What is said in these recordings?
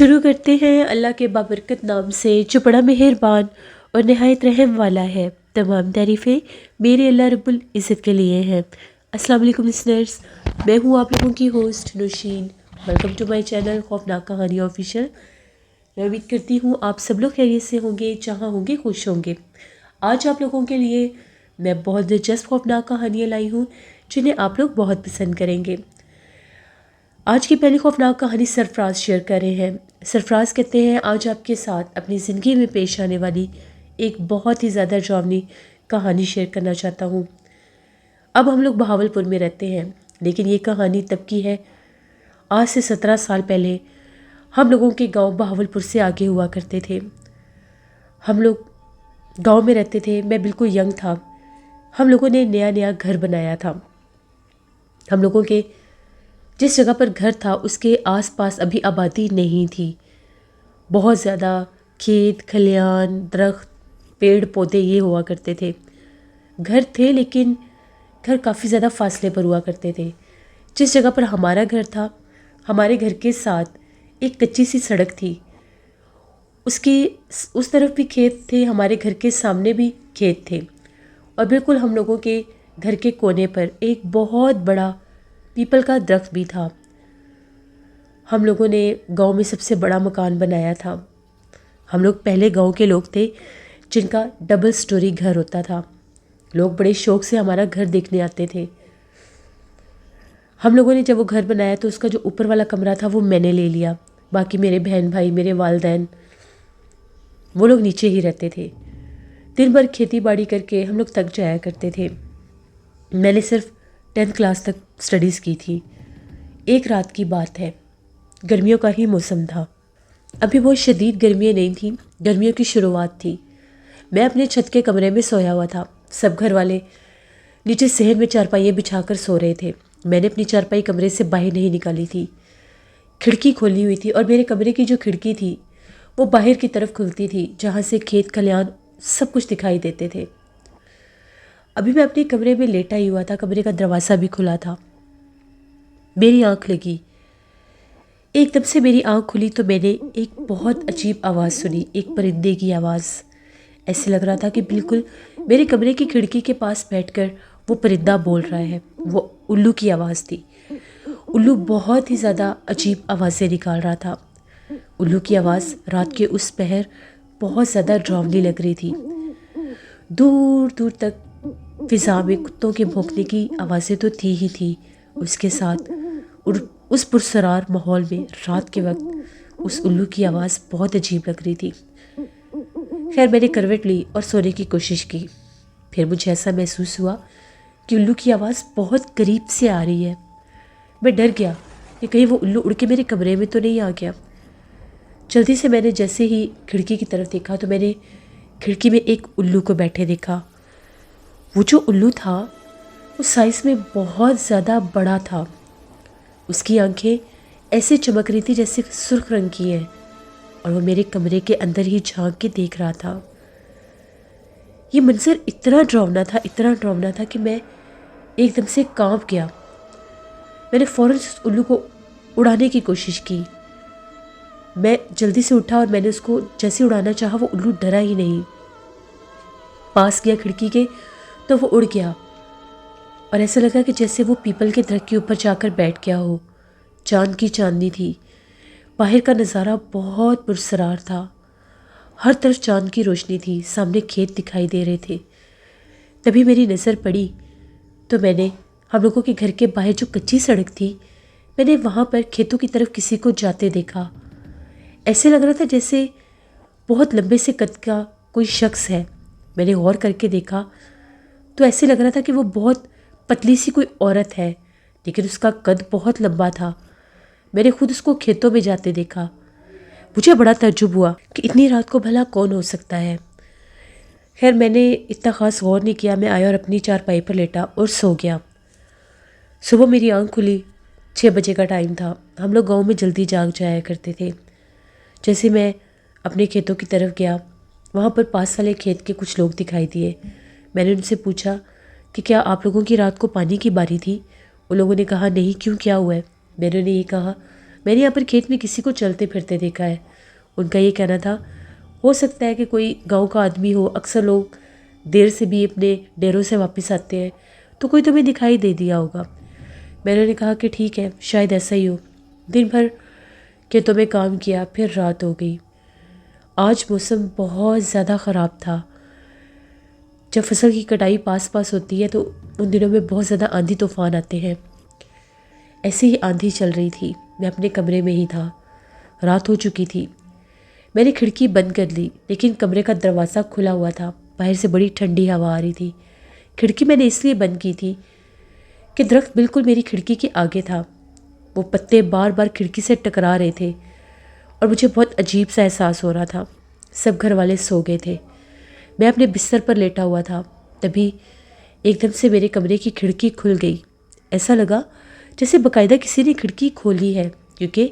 شروع کرتے ہیں اللہ کے بابرکت نام سے جو بڑا مہربان اور نہایت رحم والا ہے۔ تمام تعریفیں میرے اللہ رب العزت کے لیے ہیں۔ السلام علیکم لسنرز، میں ہوں آپ لوگوں کی host Nausheen. Welcome to my channel خوفناک کہانی آفیشیل۔ میں امید کرتی ہوں آپ سب لوگ خیریت سے ہوں گے، جہاں ہوں گے خوش ہوں گے۔ آج آپ لوگوں کے لیے میں بہت دلچسپ خوفناک کہانیاں لائی ہوں جنہیں آپ لوگ بہت پسند کریں گے۔ آج کی پہلی خوفناک کہانی سرفراز شیئر کر رہے ہیں۔ سرفراز کہتے ہیں آج آپ کے ساتھ اپنی زندگی میں پیش آنے والی ایک بہت ہی زیادہ ڈراؤنی کہانی شیئر کرنا چاہتا ہوں۔ اب ہم لوگ بہاول پور میں رہتے ہیں، لیکن یہ کہانی تب کی ہے آج سے 17 سال پہلے۔ ہم لوگوں کے گاؤں بہاول پور سے آگے ہوا کرتے تھے۔ ہم لوگ گاؤں میں رہتے تھے، میں بالکل ینگ تھا۔ ہم لوگوں نے نیا نیا گھر بنایا تھا۔ ہم لوگوں کے جس جگہ پر گھر تھا اس کے آس پاس ابھی آبادی نہیں تھی۔ بہت زیادہ کھیت کھلیان درخت پیڑ پودے یہ ہوا کرتے تھے۔ گھر تھے لیکن گھر کافی زیادہ فاصلے پر ہوا کرتے تھے۔ جس جگہ پر ہمارا گھر تھا، ہمارے گھر کے ساتھ ایک کچی سی سڑک تھی۔ اس طرف بھی کھیت تھے، ہمارے گھر کے سامنے بھی کھیت تھے، اور بالکل ہم لوگوں کے گھر کے کونے پر ایک بہت بڑا پیپل کا درخت بھی تھا۔ ہم لوگوں نے گاؤں میں سب سے بڑا مکان بنایا تھا۔ ہم لوگ پہلے گاؤں کے لوگ تھے جن کا ڈبل سٹوری گھر ہوتا تھا۔ لوگ بڑے شوق سے ہمارا گھر دیکھنے آتے تھے۔ ہم لوگوں نے جب وہ گھر بنایا تو اس کا جو اوپر والا کمرہ تھا وہ میں نے لے لیا، باقی میرے بہن بھائی میرے والدین وہ لوگ نیچے ہی رہتے تھے۔ دن بھر کھیتی باڑی کر کے ہم لوگ تک جایا کرتے تھے۔ میں نے صرف 10th کلاس تک سٹڈیز کی تھی۔ ایک رات کی بات ہے، گرمیوں کا ہی موسم تھا۔ ابھی بہت شدید گرمیاں نہیں تھیں، گرمیوں کی شروعات تھی۔ میں اپنے چھت کے کمرے میں سویا ہوا تھا۔ سب گھر والے نیچے صحن میں چارپائیاں بچھا کر سو رہے تھے۔ میں نے اپنی چارپائی کمرے سے باہر نہیں نکالی تھی، کھڑکی کھولی ہوئی تھی، اور میرے کمرے کی جو کھڑکی تھی وہ باہر کی طرف کھلتی تھی، جہاں سے کھیت کھلیان سب کچھ دکھائی دیتے تھے۔ ابھی میں اپنے کمرے میں لیٹا ہی ہوا تھا، کمرے کا دروازہ بھی کھلا تھا۔ میری آنکھ لگی، ایک دم سے میری آنکھ کھلی تو میں نے ایک بہت عجیب آواز سنی، ایک پرندے کی آواز۔ ایسے لگ رہا تھا کہ بالکل میرے کمرے کی کھڑکی کے پاس بیٹھ کر وہ پرندہ بول رہا ہے۔ وہ الو کی آواز تھی۔ الو بہت ہی زیادہ عجیب آوازیں نکال رہا تھا۔ الو کی آواز رات کے اس پہر بہت زیادہ ڈراؤنی لگ رہی تھی۔ دور دور تک فضا میں کتوں کے بھونکنے کی آوازیں تو تھی ہی تھی، اس کے ساتھ اس پرسرار ماحول میں رات کے وقت اس الو کی آواز بہت عجیب لگ رہی تھی۔ خیر میں نے کروٹ لی اور سونے کی کوشش کی۔ پھر مجھے ایسا محسوس ہوا کہ الو کی آواز بہت قریب سے آ رہی ہے۔ میں ڈر گیا کہ کہیں وہ الو اڑ کے میرے کمرے میں تو نہیں آ گیا۔ جلدی سے میں نے جیسے ہی کھڑکی کی طرف دیکھا تو میں نے کھڑکی میں ایک الو کو بیٹھے دیکھا۔ وہ جو الو تھا وہ سائز میں بہت زیادہ بڑا تھا۔ اس کی آنکھیں ایسے چمک رہی تھی جیسے سرخ رنگ کی ہیں، اور وہ میرے کمرے کے اندر ہی جھانک کے دیکھ رہا تھا۔ یہ منظر اتنا ڈراؤنا تھا کہ میں ایک دم سے کانپ گیا۔ میں نے فوراً اس الو کو اڑانے کی کوشش کی۔ میں جلدی سے اٹھا اور میں نے اس کو جیسے اڑانا چاہا، وہ الو ڈرا ہی نہیں۔ پاس گیا کھڑکی کے تو وہ اڑ گیا، اور ایسا لگا کہ جیسے وہ پیپل کے درخت کے اوپر جا کر بیٹھ گیا ہو۔ چاند کی چاندنی تھی، باہر کا نظارہ بہت پرسرار تھا، ہر طرف چاند کی روشنی تھی، سامنے کھیت دکھائی دے رہے تھے۔ تبھی میری نظر پڑی تو میں نے ہم لوگوں کے گھر کے باہر جو کچی سڑک تھی، میں نے وہاں پر کھیتوں کی طرف کسی کو جاتے دیکھا۔ ایسے لگ رہا تھا جیسے بہت لمبے سے قد کا کوئی شخص ہے۔ میں نے غور کر کے دیکھا تو ایسے لگ رہا تھا کہ وہ بہت پتلی سی کوئی عورت ہے، لیکن اس کا قد بہت لمبا تھا۔ میں نے خود اس کو کھیتوں میں جاتے دیکھا۔ مجھے بڑا تعجب ہوا کہ اتنی رات کو بھلا کون ہو سکتا ہے۔ خیر میں نے اتنا خاص غور نہیں کیا، میں آیا اور اپنی چارپائی پر لیٹا اور سو گیا۔ صبح میری آنکھ کھلی، 6 بجے کا ٹائم تھا۔ ہم لوگ گاؤں میں جلدی جاگ جایا کرتے تھے۔ جیسے میں اپنے کھیتوں کی طرف گیا، وہاں پر پاس والے کھیت کے کچھ لوگ دکھائی دیے۔ میں نے ان سے پوچھا کہ کیا آپ لوگوں کی رات کو پانی کی باری تھی؟ ان لوگوں نے کہا نہیں، کیوں، کیا ہوا ہے؟ میں نے یہ کہا میں نے یہاں پر کھیت میں کسی کو چلتے پھرتے دیکھا ہے۔ ان کا یہ کہنا تھا ہو سکتا ہے کہ کوئی گاؤں کا آدمی ہو، اکثر لوگ دیر سے بھی اپنے ڈیروں سے واپس آتے ہیں، تو کوئی تمہیں دکھائی دے دیا ہوگا۔ میں نے کہا کہ ٹھیک ہے، شاید ایسا ہی ہو۔ دن بھر کھیتوں میں کام کیا، پھر رات ہو گئی۔ آج موسم بہت زیادہ خراب تھا۔ جب فصل کی کٹائی پاس پاس ہوتی ہے تو ان دنوں میں بہت زیادہ آندھی طوفان آتے ہیں۔ ایسے ہی آندھی چل رہی تھی، میں اپنے کمرے میں ہی تھا، رات ہو چکی تھی۔ میں نے کھڑکی بند کر لی، لیکن کمرے کا دروازہ کھلا ہوا تھا، باہر سے بڑی ٹھنڈی ہوا آ رہی تھی۔ کھڑکی میں نے اس لیے بند کی تھی کہ درخت بالکل میری کھڑکی کے آگے تھا، وہ پتے بار بار کھڑکی سے ٹکرا رہے تھے اور مجھے بہت عجیب سا احساس ہو رہا تھا۔ سب گھر والے سو گئے تھے، میں اپنے بستر پر لیٹا ہوا تھا۔ تبھی ایک دم سے میرے کمرے کی کھڑکی کھل گئی۔ ایسا لگا جیسے باقاعدہ کسی نے کھڑکی کھولی ہے، کیونکہ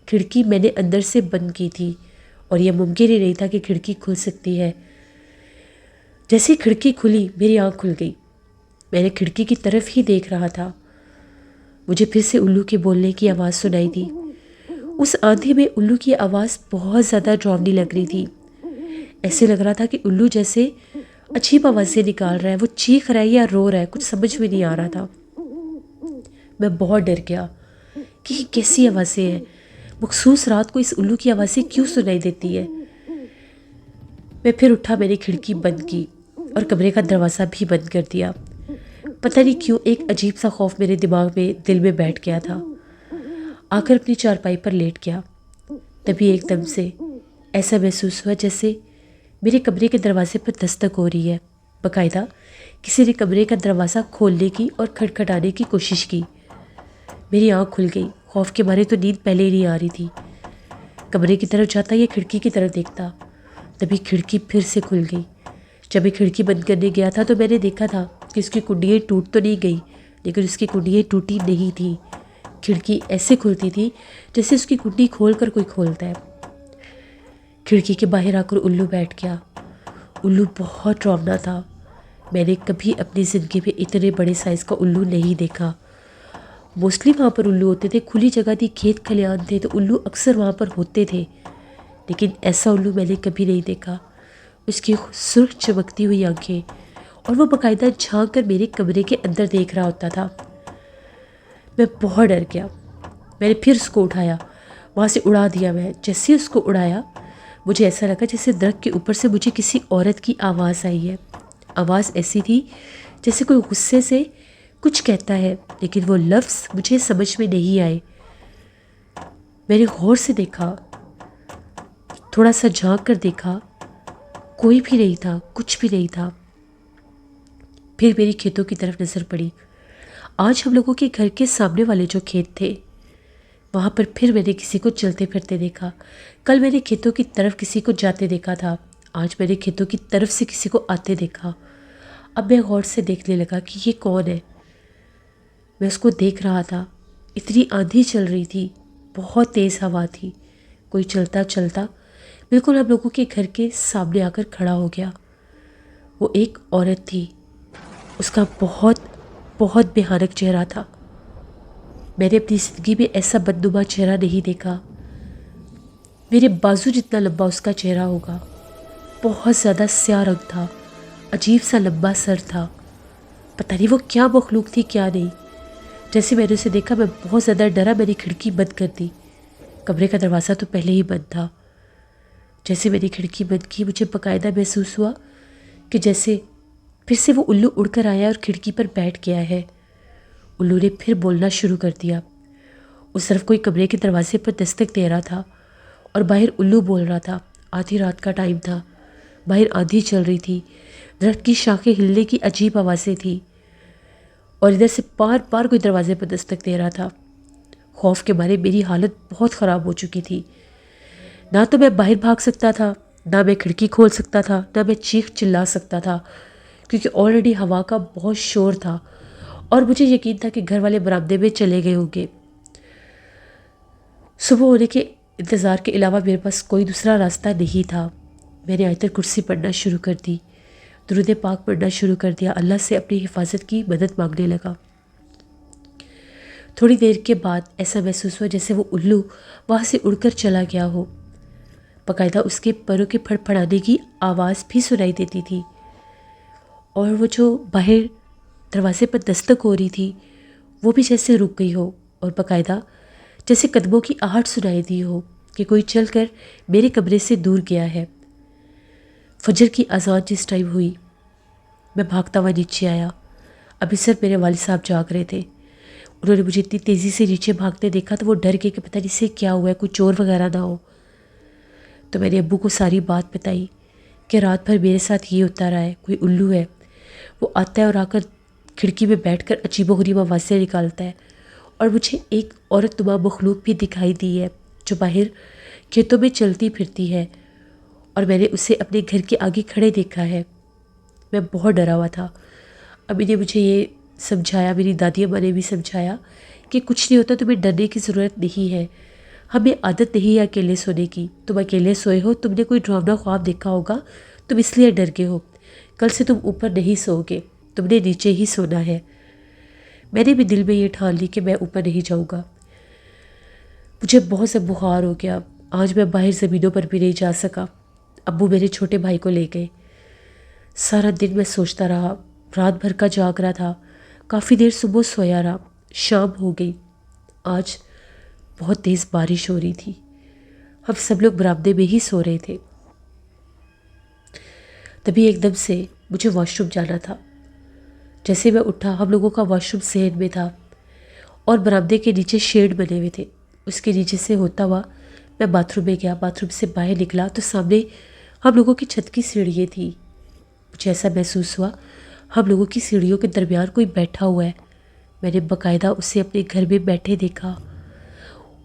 کھڑکی میں نے اندر سے بند کی تھی اور یہ ممکن ہی نہیں تھا کہ کھڑکی کھل سکتی ہے۔ جیسے کھڑکی کھلی میری آنکھ کھل گئی، میں نے کھڑکی کی طرف ہی دیکھ رہا تھا۔ مجھے پھر سے الو کے بولنے کی آواز سنائی دی۔ اس آندھی میں الو کی آواز بہت زیادہ ڈراؤنی لگ رہی تھی۔ ایسے لگ رہا تھا کہ الو جیسے عجیب آوازیں نکال رہا ہے، وہ چیخ رہا ہے یا رو رہا ہے، کچھ سمجھ میں نہیں آ رہا تھا۔ میں بہت ڈر گیا کہ یہ کیسی آوازیں ہیں، مخصوص رات کو اس الو کی آوازیں کیوں سنائی دیتی ہے۔ میں پھر اٹھا، میں نے کھڑکی بند کی اور کمرے کا دروازہ بھی بند کر دیا۔ پتہ نہیں کیوں ایک عجیب سا خوف میرے دماغ میں، دل میں بیٹھ گیا تھا۔ آ کر اپنی چارپائی پر لیٹ گیا۔ تبھی ایک دم سے ایسا محسوس ہوا جیسے میرے کمرے کے دروازے پر دستک ہو رہی ہے۔ باقاعدہ کسی نے کمرے کا دروازہ کھولنے کی اور کھٹکھٹانے کی کوشش کی۔ میری آنکھ کھل گئی، خوف کے مارے تو نیند پہلے ہی نہیں آ رہی تھی۔ کمرے کی طرف جاتا یا کھڑکی کی طرف دیکھتا، تبھی کھڑکی پھر سے کھل گئی۔ جب میں کھڑکی بند کرنے گیا تھا تو میں نے دیکھا تھا کہ اس کی کنڈیاں ٹوٹ تو نہیں گئی، لیکن اس کی کنڈیاں ٹوٹی نہیں تھیں۔ کھڑکی ایسے کھلتی تھی جیسے اس کی کنڈی کھول کر کوئی کھولتا ہے۔ کھڑکی کے باہر آ کر الو بیٹھ گیا۔ الو بہت ڈراؤنا تھا، میں نے کبھی اپنی زندگی میں اتنے بڑے سائز کا الو نہیں دیکھا۔ موسٹلی وہاں پر الو ہوتے تھے، کھلی جگہ تھی، کھیت کھلیان تھے تو الو اکثر وہاں پر ہوتے تھے، لیکن ایسا الو میں نے کبھی نہیں دیکھا۔ اس کی سرخ چمکتی ہوئی آنکھیں، اور وہ باقاعدہ جھانک کر میرے کمرے کے اندر دیکھ رہا ہوتا تھا۔ میں بہت ڈر گیا، میں نے پھر اس کو اٹھایا، وہاں سے اڑا دیا۔ میں جیسے اس کو اڑایا مجھے ایسا لگا جیسے درخت کے اوپر سے مجھے کسی عورت کی آواز آئی ہے۔ آواز ایسی تھی جیسے کوئی غصے سے کچھ کہتا ہے، لیکن وہ لفظ مجھے سمجھ میں نہیں آئے۔ میں نے غور سے دیکھا، تھوڑا سا جھانک کر دیکھا، کوئی بھی نہیں تھا، کچھ بھی نہیں تھا۔ پھر میری کھیتوں کی طرف نظر پڑی۔ آج ہم لوگوں کے گھر کے سامنے والے جو کھیت تھے، وہاں پر پھر میں نے کسی کو چلتے پھرتے دیکھا۔ کل میں نے کھیتوں کی طرف کسی کو جاتے دیکھا تھا، آج میں نے کھیتوں کی طرف سے کسی کو آتے دیکھا۔ اب میں غور سے دیکھنے لگا کہ یہ کون ہے۔ میں اس کو دیکھ رہا تھا، اتنی آندھی چل رہی تھی، بہت تیز ہوا تھی، کوئی چلتا چلتا بالکل ہم لوگوں کے گھر کے سامنے آ کر کھڑا ہو گیا۔ وہ ایک عورت تھی، اس کا بہت بہت بھیانک چہرہ تھا۔ میں نے اپنی زندگی میں ایسا بدنما چہرہ نہیں دیکھا۔ میرے بازو جتنا لمبا اس کا چہرہ ہوگا، بہت زیادہ سیاہ رنگ تھا، عجیب سا لمبا سر تھا۔ پتہ نہیں وہ کیا مخلوق تھی کیا نہیں۔ جیسے میں نے اسے دیکھا میں بہت زیادہ ڈرا، میں نے کھڑکی بند کر دی۔ کمرے کا دروازہ تو پہلے ہی بند تھا۔ جیسے میں نے کھڑکی بند کی مجھے باقاعدہ محسوس ہوا کہ جیسے پھر سے وہ الو اڑ کر آیا اور کھڑکی پر بیٹھ گیا ہے۔ الو نے پھر بولنا شروع کر دیا۔ اس طرف کوئی کمرے کے دروازے پر دستک دے رہا تھا اور باہر الو بول رہا تھا۔ آدھی رات کا ٹائم تھا، باہر آندھی چل رہی تھی، درخت کی شاخیں ہلنے کی عجیب آوازیں تھیں، اور ادھر سے بار بار کوئی دروازے پر دستک دے رہا تھا۔ خوف کے مارے میری حالت بہت خراب ہو چکی تھی۔ نہ تو میں باہر بھاگ سکتا تھا، نہ میں کھڑکی کھول سکتا تھا، نہ میں چیخ چلا سکتا تھا، کیونکہ آلریڈی ہوا کا بہت شور تھا اور مجھے یقین تھا کہ گھر والے برآمدے میں چلے گئے ہوں گے۔ صبح ہونے کے انتظار کے علاوہ میرے پاس کوئی دوسرا راستہ نہیں تھا۔ میں نے آیت الکرسی پڑھنا شروع کر دی، درود پاک پڑھنا شروع کر دیا، اللہ سے اپنی حفاظت کی مدد مانگنے لگا۔ تھوڑی دیر کے بعد ایسا محسوس ہوا جیسے وہ الو وہاں سے اڑ کر چلا گیا ہو۔ باقاعدہ اس کے پروں کے پھڑ پھڑانے کی آواز بھی سنائی دیتی تھی، اور وہ جو باہر دروازے پر دستک ہو رہی تھی وہ بھی جیسے رک گئی ہو، اور باقاعدہ جیسے قدموں کی آہٹ سنائی دی ہو کہ کوئی چل کر میرے کمرے سے دور گیا ہے۔ فجر کی اذان جس ٹائم ہوئی، میں بھاگتا ہوا نیچے آیا۔ ابھی سر میرے والد صاحب جاگ رہے تھے۔ انہوں نے مجھے اتنی تیزی سے نیچے بھاگتے دیکھا تو وہ ڈر گئے کہ پتہ نہیں اسے کیا ہوا ہے، کوئی چور وغیرہ نہ ہو۔ تو میں نے ابو کو ساری بات بتائی کہ رات بھر میرے ساتھ یہ ہوتا رہا ہے، کوئی الو ہے، وہ آتا ہے اور آ کر کھڑکی میں بیٹھ کر عجیب و غریب آوازیں نکالتا ہے، اور مجھے ایک عورت نما مخلوق بھی دکھائی دی ہے جو باہر کھیتوں میں چلتی پھرتی ہے، اور میں نے اسے اپنے گھر کے آگے کھڑے دیکھا ہے۔ میں بہت ڈرا ہوا تھا۔ امی نے مجھے یہ سمجھایا، میری دادی اماں نے بھی سمجھایا کہ کچھ نہیں ہوتا، تمہیں ڈرنے کی ضرورت نہیں ہے، ہمیں عادت نہیں ہے اکیلے سونے کی، تم اکیلے سوئے ہو، تم نے کوئی ڈراؤنا خواب دیکھا ہوگا، تم اس لیے ڈر گئے ہو، کل سے تم اوپر نہیں سو گے، تم نے نیچے ہی سونا ہے۔ میں نے بھی دل میں یہ ٹھان لی کہ میں اوپر نہیں جاؤں گا۔ مجھے بہت سے بخار ہو گیا، آج میں باہر زمینوں پر بھی نہیں جا سکا۔ ابو میرے چھوٹے بھائی کو لے گئے۔ سارا دن میں سوچتا رہا، رات بھر کا جاگ رہا تھا، کافی دیر صبح سویا رہا، شام ہو گئی۔ آج بہت تیز بارش ہو رہی تھی، ہم سب لوگ برآمدے میں ہی سو رہے تھے۔ تبھی ایک دم سے مجھے واش روم جانا تھا۔ جیسے میں اٹھا، ہم لوگوں کا واش روم صحن میں تھا اور برآمدے کے نیچے شیڈ بنے ہوئے تھے، اس کے نیچے سے ہوتا ہوا میں باتھ روم میں گیا۔ باتھ روم سے باہر نکلا تو سامنے ہم لوگوں کی چھت کی سیڑھیاں تھیں۔ مجھے ایسا محسوس ہوا ہم لوگوں کی سیڑھیوں کے درمیان کوئی بیٹھا ہوا ہے۔ میں نے باقاعدہ اسے اپنے گھر میں بیٹھے دیکھا۔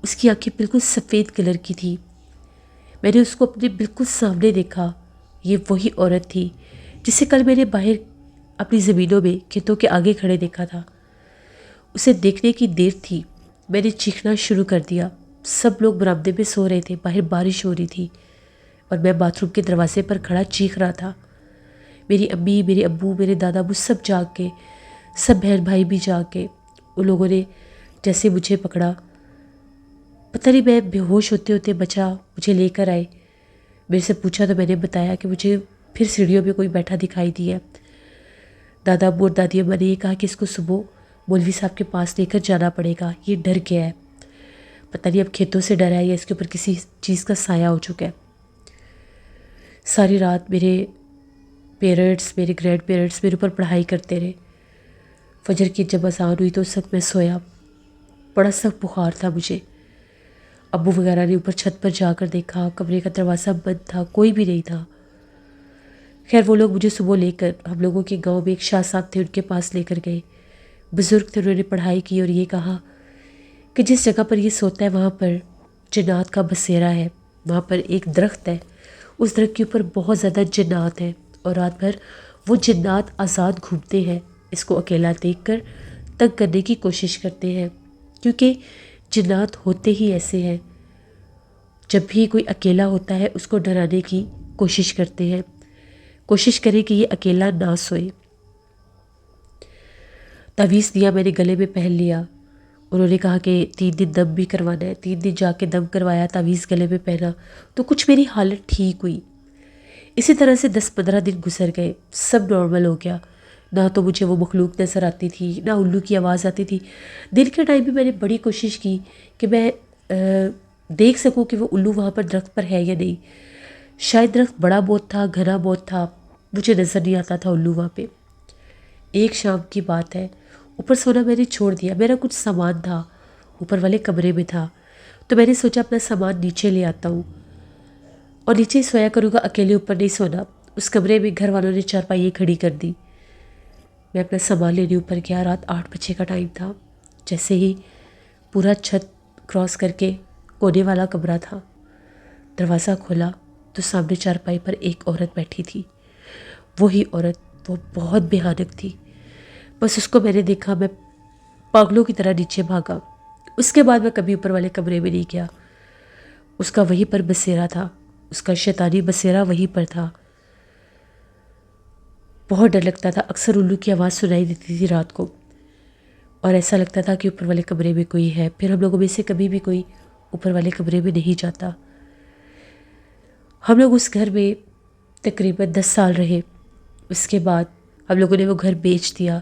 اس کی آنکھیں بالکل سفید کلر کی تھی۔ میں نے اس کو اپنے بالکل سامنے دیکھا۔ یہ وہی عورت تھی جسے کل میں نے باہر اپنی زمینوں میں کھیتوں کے آگے کھڑے دیکھا تھا۔ اسے دیکھنے کی دیر تھی، میں نے چیخنا شروع کر دیا۔ سب لوگ برآمدے میں سو رہے تھے، باہر بارش ہو رہی تھی، اور میں باتھ روم کے دروازے پر کھڑا چیخ رہا تھا۔ میری امی، میرے ابو، میرے دادا ابو سب جاگ کے، سب بہن بھائی بھی جاگ کے۔ ان لوگوں نے جیسے مجھے پکڑا، پتہ نہیں میں بے ہوش ہوتے ہوتے بچا، مجھے لے کر آئے۔ میرے سے پوچھا تو میں نے بتایا کہ مجھے پھر سیڑھیوں پہ کوئی بیٹھا دکھائی دیا۔ دادا ابو اور دادی اماں نے یہ کہا کہ اس کو صبح مولوی صاحب کے پاس لے کر جانا پڑے گا، یہ ڈر گیا ہے، پتہ نہیں اب کھیتوں سے ڈرا ہے یا اس کے اوپر کسی چیز کا سایہ ہو چکا ہے۔ ساری رات میرے پیرنٹس، میرے گرینڈ پیرنٹس میرے اوپر پڑھائی کرتے رہے۔ فجر کی جب اذان ہوئی تو اس وقت میں سویا، بڑا سخت بخار تھا مجھے۔ ابو وغیرہ نے اوپر چھت پر جا کر دیکھا، کمرے کا دروازہ بند تھا، کوئی بھی نہیں تھا۔ خیر وہ لوگ مجھے صبح لے کر، ہم لوگوں کے گاؤں میں ایک شاہ صاحب تھے، ان کے پاس لے کر گئے۔ بزرگ تھے، انہوں نے پڑھائی کی اور یہ کہا کہ جس جگہ پر یہ سوتا ہے وہاں پر جنات کا بسیرا ہے، وہاں پر ایک درخت ہے، اس درخت کے اوپر بہت زیادہ جنات ہیں، اور رات بھر وہ جنات آزاد گھومتے ہیں، اس کو اکیلا دیکھ کر تنگ کرنے کی کوشش کرتے ہیں، کیونکہ جنات ہوتے ہی ایسے ہیں، جب بھی کوئی اکیلا ہوتا ہے اس کو ڈرانے کی کوشش کرتے ہیں، کوشش کریں کہ یہ اکیلا نہ سوئے۔ تعویذ دیا، میں نے گلے میں پہن لیا۔ انہوں نے کہا کہ 3 دن دم بھی کروانا ہے، 3 دن جا کے دم کروایا، تعویذ گلے میں پہنا تو کچھ میری حالت ٹھیک ہوئی۔ اسی طرح سے 10-15 دن گزر گئے، سب نارمل ہو گیا، نہ تو مجھے وہ مخلوق نظر آتی تھی، نہ الو کی آواز آتی تھی۔ دن کے ٹائم بھی میں نے بڑی کوشش کی کہ میں دیکھ سکوں کہ وہ الو وہاں پر درخت پر ہے یا نہیں۔ شاید درخت بڑا بہت تھا، گھنا بہت تھا، مجھے نظر نہیں آتا تھا الو وہاں پہ۔ ایک شام کی بات ہے، اوپر سونا میں نے چھوڑ دیا، میرا کچھ سامان تھا اوپر والے کمرے میں تھا، تو میں نے سوچا اپنا سامان نیچے لے آتا ہوں اور نیچے ہی سویا کروں گا، اکیلے اوپر نہیں سونا۔ اس کمرے میں گھر والوں نے چارپائی کھڑی کر دی، میں اپنا سامان لینے اوپر گیا۔ رات 8 بجے کا ٹائم تھا۔ جیسے ہی پورا چھت کراس کر کے کونے والا کمرہ تھا، دروازہ کھولا تو سامنے چارپائی پر ایک عورت بیٹھی تھی۔ وہی عورت، وہ بہت بھیانک تھی۔ بس اس کو میں نے دیکھا، میں پاگلوں کی طرح نیچے بھاگا۔ اس کے بعد میں کبھی اوپر والے کمرے میں نہیں گیا۔ اس کا وہیں پر بسیرا تھا، اس کا شیطانی بسیرا وہیں پر تھا۔ بہت ڈر لگتا تھا، اکثر الو کی آواز سنائی دیتی تھی رات کو۔ اور ایسا لگتا تھا کہ اوپر والے کمرے میں کوئی ہے. پھر ہم لوگوں میں سے کبھی بھی کوئی اوپر والے کمرے میں نہیں جاتا. ہم لوگ اس گھر میں تقریباً 10 سال رہے. اس کے بعد ہم لوگوں نے وہ گھر بیچ دیا.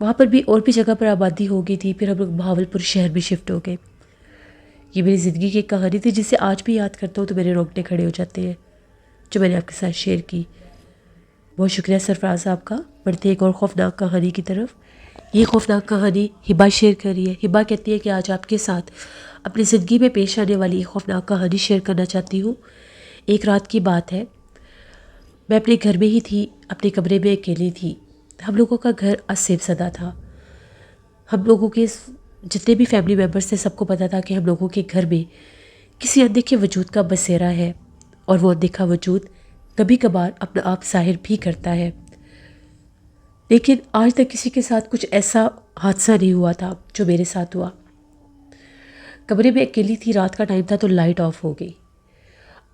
وہاں پر بھی اور بھی جگہ پر آبادی ہو گئی تھی. پھر ہم لوگ بہاولپور شہر میں شفٹ ہو گئے. یہ میری زندگی کی ایک کہانی تھی جسے آج بھی یاد کرتا ہوں تو میرے رونگٹے کھڑے ہو جاتے ہیں، جو میں نے آپ کے ساتھ شیئر کی. بہت شکریہ سرفراز صاحب کا. بڑھتے ایک اور خوفناک کہانی کی طرف. یہ خوفناک کہانی ہبا شیئر کر رہی ہے. ہبا کہتی ہے کہ آج آپ کے ساتھ اپنی زندگی میں پیش آنے والی ایک خوفناک کہانی شیئر کرنا چاہتی ہوں. ایک رات کی بات ہے، میں اپنے گھر میں ہی تھی، اپنے کمرے میں اکیلی تھی. ہم لوگوں کا گھر اسیب زدہ تھا. ہم لوگوں کے جتنے بھی فیملی ممبرس تھے سب کو پتہ تھا کہ ہم لوگوں کے گھر میں کسی اندیکھے وجود کا بسیرا ہے، اور وہ اندیکھا وجود کبھی کبھار اپنا آپ ظاہر بھی کرتا ہے. لیکن آج تک کسی کے ساتھ کچھ ایسا حادثہ نہیں ہوا تھا جو میرے ساتھ ہوا. کمرے میں اکیلی تھی، رات کا ٹائم تھا تو لائٹ آف ہو گئی.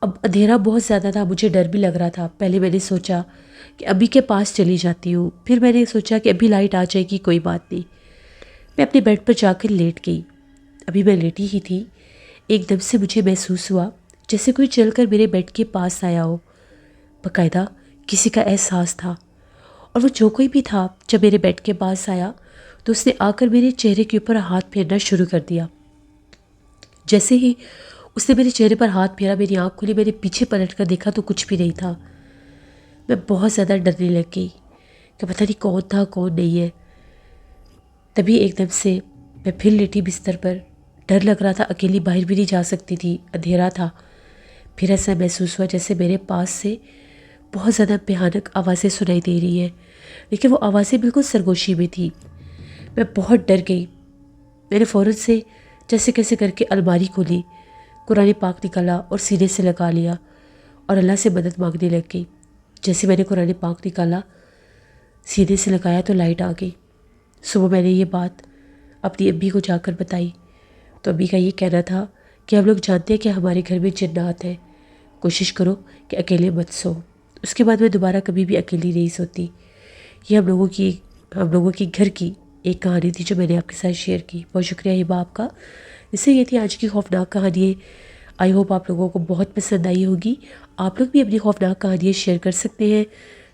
اب اندھیرا بہت زیادہ تھا، مجھے ڈر بھی لگ رہا تھا. پہلے میں نے سوچا کہ ابھی کے پاس چلی جاتی ہوں. پھر میں نے سوچا کہ ابھی لائٹ آ جائے گی، کوئی بات نہیں. میں اپنے بیڈ پر جا کر لیٹ گئی. ابھی میں لیٹی ہی تھی، ایک دم سے مجھے محسوس ہوا جیسے کوئی چل کر میرے بیڈ کے پاس آیا ہو. باقاعدہ کسی کا احساس تھا، اور وہ جو کوئی بھی تھا جب میرے بیڈ کے پاس آیا تو اس نے آ کر میرے چہرے کے اوپر ہاتھ پھیرنا شروع کر دیا. جیسے ہی اس نے میرے چہرے پر ہاتھ پھیرا، میری آنکھ کھلی، میں نے پیچھے پلٹ کر دیکھا تو کچھ بھی نہیں تھا. میں بہت زیادہ ڈرنے لگ گئی کہ پتہ نہیں کون تھا کون نہیں ہے. تبھی ایک دم سے میں پھر لیٹی بستر پر. ڈر لگ رہا تھا، اکیلی باہر بھی نہیں جا سکتی تھی، اندھیرا تھا. پھر ایسا محسوس ہوا جیسے میرے پاس سے بہت زیادہ بھیانک آوازیں سنائی دے رہی ہیں، لیکن وہ آوازیں بالکل سرگوشی میں تھی. میں بہت ڈر گئی. میں نے فوراً سے جیسے کیسے کر کے الماری کھولی، قرآن پاک نکالا اور سینے سے لگا لیا اور اللہ سے مدد مانگنے لگ گئی. جیسے میں نے قرآن پاک نکالا، سینے سے لگایا تو لائٹ آ گئی. صبح میں نے یہ بات اپنی امی کو جا کر بتائی تو امی کا یہ کہنا تھا کہ ہم لوگ جانتے ہیں کہ ہمارے گھر میں جنات ہیں، کوشش کرو کہ اکیلے مت سو. اس کے بعد میں دوبارہ کبھی بھی اکیلی نہیں سوتی. یہ ہم لوگوں کی گھر کی ایک کہانی تھی جو میں نے آپ کے ساتھ شیئر کی. بہت شکریہ ہبا آپ کا. اس سے یہ تھی آج کی خوفناک کہانی. آئی ہوپ آپ لوگوں کو بہت پسند آئی ہوگی. آپ لوگ بھی اپنی خوفناک کہانیاں شیئر کر سکتے ہیں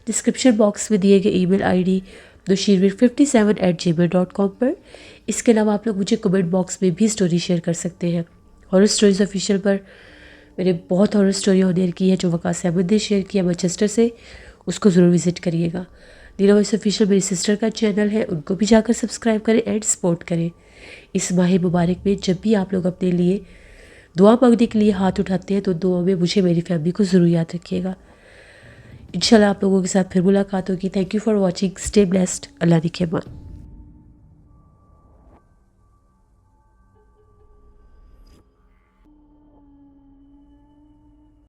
ڈسکرپشن باکس میں دیے گئے ای میل آئی ڈی nushirvir57@gmail.com پر. اس کے علاوہ آپ لوگ مجھے کمنٹ باکس میں بھی سٹوری شیئر کر سکتے ہیں. ہارر سٹوریز آفیشیل پر میں نے بہت ہارر سٹوری آن کی ہے جو وقاص احمد نے شیئر کیا مانچسٹر سے. اس کو ضرور وزٹ کریے گا. دینا وائس آفیشیل میری سسٹر کا چینل ہے، ان کو بھی جا کر سبسکرائب کریں اینڈ سپورٹ کریں. اس ماہ مبارک میں جب بھی آپ لوگ اپنے لیے دعا مانگنے کے لیے ہاتھ اٹھاتے ہیں تو دعا میں مجھے میری فیملی کو ضرور یاد رکھیے گا. انشاءاللہ آپ لوگوں کے ساتھ پھر ملاقات ہوگی. Thank you for watching. Stay blessed. اللہ نگہبان.